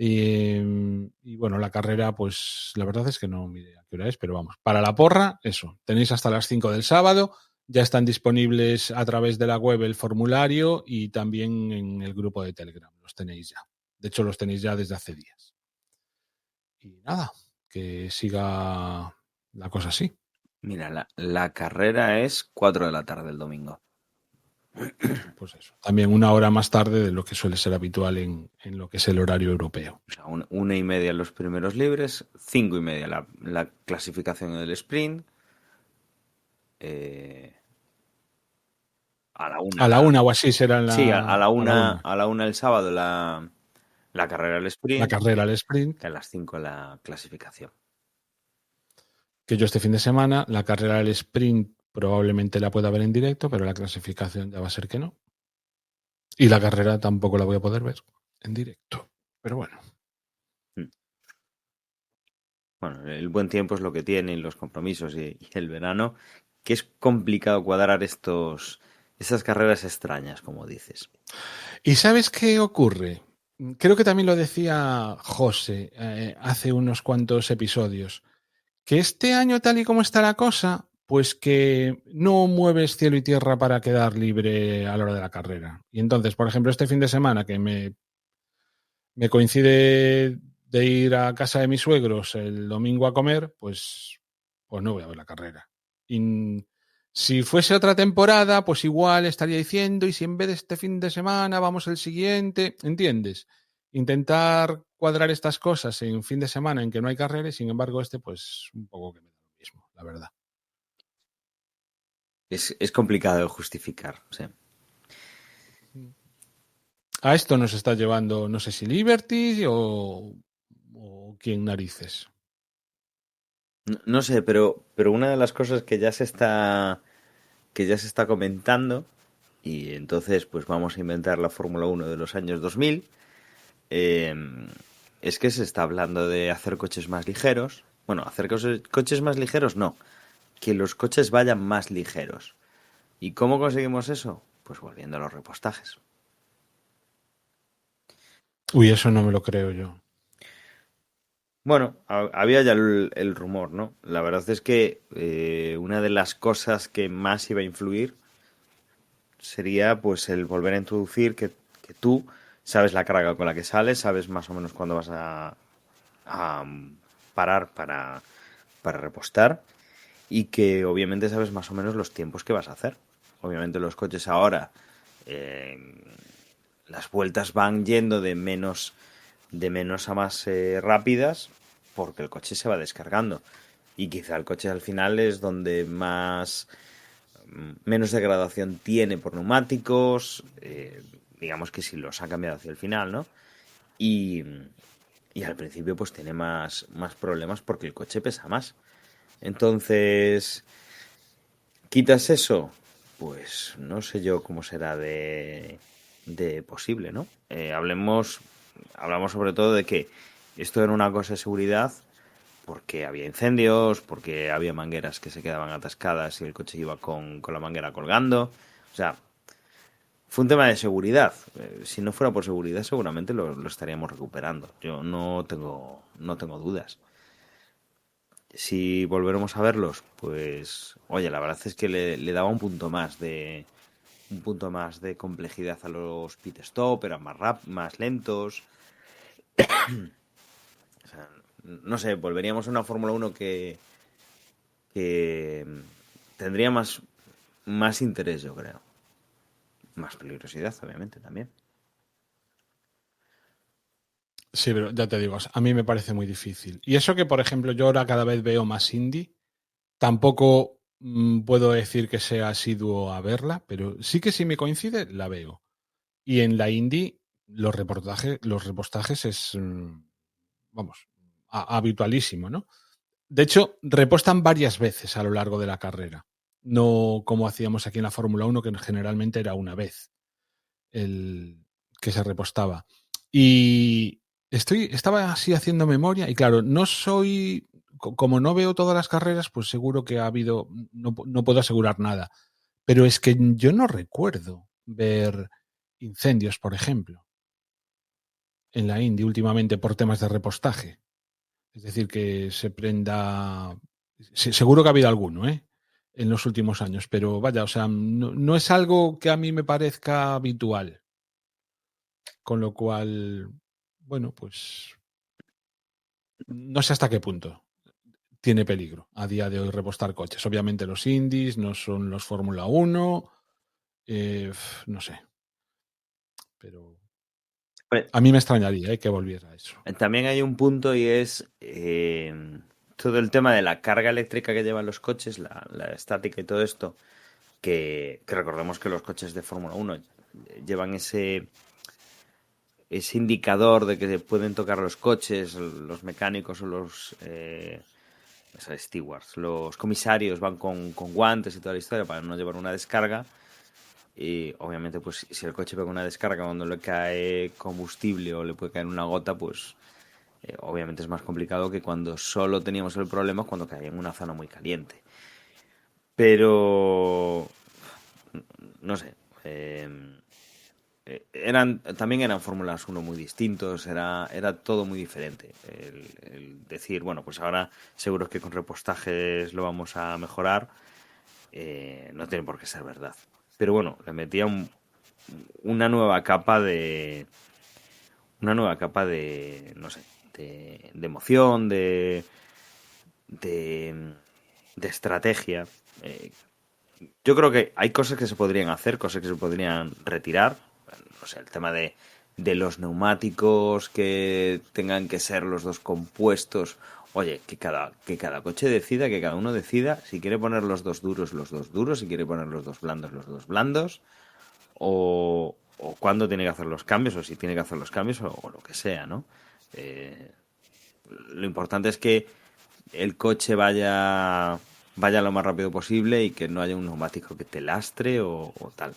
Y bueno, la carrera, pues la verdad es que no me idea qué hora es, pero vamos, para la porra, eso, tenéis hasta las 5 del sábado, ya están disponibles a través de la web el formulario y también en el grupo de Telegram, los tenéis ya. De hecho, los tenéis ya desde hace días. Y nada, que siga la cosa así. Mira, la carrera es 4 de la tarde el domingo. Pues eso, también una hora más tarde de lo que suele ser habitual en lo que es el horario europeo. O sea, 1:30 los primeros libres, 5:30 la clasificación del sprint. A la 1. A la 1 o así será la. Sí, a la 1 el sábado la carrera del sprint. La carrera al sprint. Y a las 5 la clasificación. Que yo este fin de semana, la carrera del sprint probablemente la pueda ver en directo, pero la clasificación ya va a ser que no. Y la carrera tampoco la voy a poder ver en directo. Pero bueno. Bueno, el buen tiempo es lo que tienen los compromisos y el verano, que es complicado cuadrar esas carreras extrañas, como dices. ¿Y sabes qué ocurre? Creo que también lo decía José hace unos cuantos episodios. Que este año, tal y como está la cosa, pues que no mueves cielo y tierra para quedar libre a la hora de la carrera. Y entonces, por ejemplo, este fin de semana que me coincide de ir a casa de mis suegros el domingo a comer, pues no voy a ver la carrera. Y si fuese otra temporada, pues igual estaría diciendo, y si en vez de este fin de semana vamos el siguiente, ¿entiendes? Intentar cuadrar estas cosas en fin de semana en que no hay carrera y sin embargo pues un poco que me da lo mismo, la verdad. Es complicado de justificar, sí. A esto nos está llevando, no sé si Liberty o quién narices. No sé, pero una de las cosas que ya se está comentando, y entonces pues vamos a inventar la Fórmula 1 de los años 2000, es que se está hablando de hacer coches más ligeros. Bueno, hacer coches más ligeros no, que los coches vayan más ligeros. ¿Y cómo conseguimos eso? Pues volviendo a los repostajes. Uy, eso no me lo creo yo. Bueno, había ya el rumor, ¿no? La verdad es que una de las cosas que más iba a influir sería pues el volver a introducir que tú, sabes la carga con la que sales, sabes más o menos cuándo vas a parar para repostar y que obviamente sabes más o menos los tiempos que vas a hacer. Obviamente los coches ahora, las vueltas van yendo de menos a más rápidas porque el coche se va descargando. Y quizá el coche al final es donde menos degradación tiene por neumáticos, digamos que si los ha cambiado hacia el final, ¿no? Y, y al principio pues tiene más problemas porque el coche pesa más. Entonces, ¿quitas eso? Pues no sé yo cómo será de posible, ¿no? Hablamos sobre todo de que esto era una cosa de seguridad porque había incendios, porque había mangueras que se quedaban atascadas y el coche iba con la manguera colgando. O sea, fue un tema de seguridad. Si no fuera por seguridad, seguramente lo estaríamos recuperando. Yo no tengo dudas. Si volveremos a verlos, pues, oye, la verdad es que le daba un punto más de complejidad a los pit stop, eran más lentos. O sea, no sé, volveríamos a una Fórmula 1 que tendría más interés, yo creo. Más peligrosidad, obviamente, también. Sí, pero ya te digo, a mí me parece muy difícil. Y eso que, por ejemplo, yo ahora cada vez veo más indie, tampoco puedo decir que sea asiduo a verla, pero sí que si me coincide, la veo. Y en la indie, los repostajes es, vamos, habitualísimo, ¿no? De hecho, repostan varias veces a lo largo de la carrera. No como hacíamos aquí en la Fórmula 1, que generalmente era una vez el que se repostaba. Y estaba así haciendo memoria y claro, no soy, como no veo todas las carreras, pues seguro que ha habido, no puedo asegurar nada. Pero es que yo no recuerdo ver incendios, por ejemplo, en la Indy últimamente por temas de repostaje. Es decir, que se prenda. Seguro que ha habido alguno, ¿eh? En los últimos años, pero vaya, o sea, no es algo que a mí me parezca habitual. Con lo cual, bueno, pues no sé hasta qué punto tiene peligro a día de hoy repostar coches. Obviamente los indies no son los Fórmula 1, no sé, pero a mí me extrañaría que volviera a eso. También hay un punto y es todo el tema de la carga eléctrica que llevan los coches, la estática y todo esto, que recordemos que los coches de Fórmula 1 llevan ese indicador de que pueden tocar los coches, los mecánicos o los stewards, los comisarios van con guantes y toda la historia para no llevar una descarga. Y obviamente, pues si el coche pega una descarga cuando le cae combustible o le puede caer una gota, pues obviamente es más complicado que cuando solo teníamos el problema cuando caía en una zona muy caliente. Pero no sé. También eran Fórmulas 1 muy distintos, era todo muy diferente. El decir, bueno, pues ahora seguro que con repostajes lo vamos a mejorar, no tiene por qué ser verdad. Pero bueno, le metía una nueva capa de. No sé, de emoción, de estrategia. Yo creo que hay cosas que se podrían hacer, cosas que se podrían retirar. No sé, el tema de los neumáticos que tengan que ser los dos compuestos. Oye, que cada coche decida, que cada uno decida si quiere poner los dos duros, si quiere poner los dos blandos, o cuándo tiene que hacer los cambios, o si tiene que hacer los cambios, o lo que sea, ¿no? Lo importante es que el coche vaya lo más rápido posible y que no haya un neumático que te lastre o tal.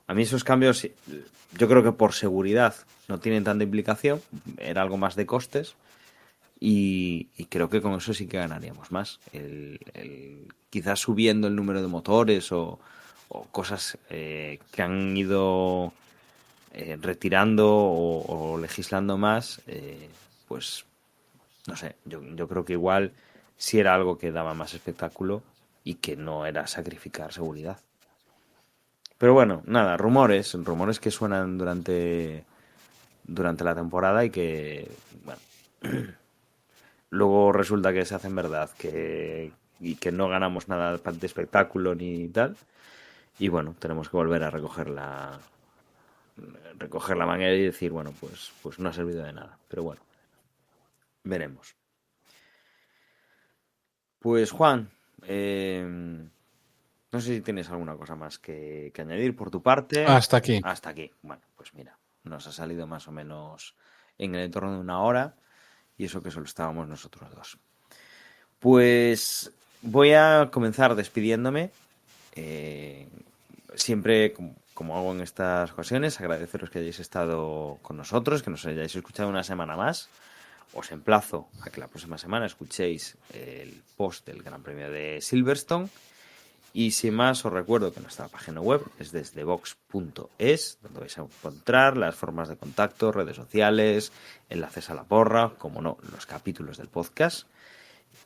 A mí esos cambios, yo creo que por seguridad no tienen tanta implicación, era algo más de costes y creo que con eso sí que ganaríamos más. Quizás subiendo el número de motores o cosas que han ido retirando o legislando más, pues no sé, yo creo que igual sí era algo que daba más espectáculo y que no era sacrificar seguridad. Pero bueno, nada, rumores que suenan durante durante la temporada y que, bueno, luego resulta que se hacen verdad, y que no ganamos nada de espectáculo ni tal. Y bueno, tenemos que volver a recoger la manguera y decir, bueno, pues no ha servido de nada. Pero bueno, veremos. Pues Juan, no sé si tienes alguna cosa más que añadir por tu parte. Hasta aquí. Hasta aquí. Bueno, pues mira, nos ha salido más o menos en el entorno de 1 hora y eso que solo estábamos nosotros dos. Pues voy a comenzar despidiéndome. Siempre, como hago en estas ocasiones, agradeceros que hayáis estado con nosotros, que nos hayáis escuchado una semana más. Os emplazo a que la próxima semana escuchéis el post del Gran Premio de Silverstone. Y sin más, os recuerdo que nuestra página web es desdevox.es, donde vais a encontrar las formas de contacto, redes sociales, enlaces a la porra, como no, los capítulos del podcast.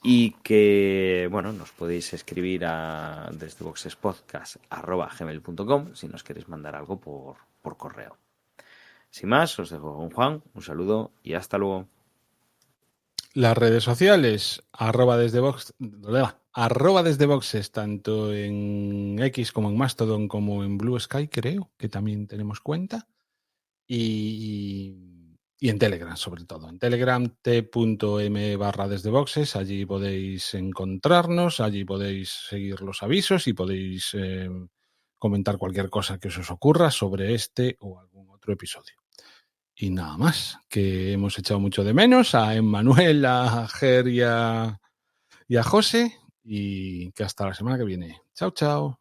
Y que, bueno, nos podéis escribir a desdevoxespodcast@gmail.com si nos queréis mandar algo por correo. Sin más, os dejo con Juan, un saludo y hasta luego. Las redes sociales, @desdevoxes, tanto en X como en Mastodon como en Blue Sky, creo que también tenemos cuenta. Y en Telegram, sobre todo. En Telegram, t.m/desdevoxes, allí podéis encontrarnos, allí podéis seguir los avisos y podéis comentar cualquier cosa que os ocurra sobre este o algún otro episodio. Y nada más, que hemos echado mucho de menos a Emmanuel, a Ger y a José, y que hasta la semana que viene. Chao, chao.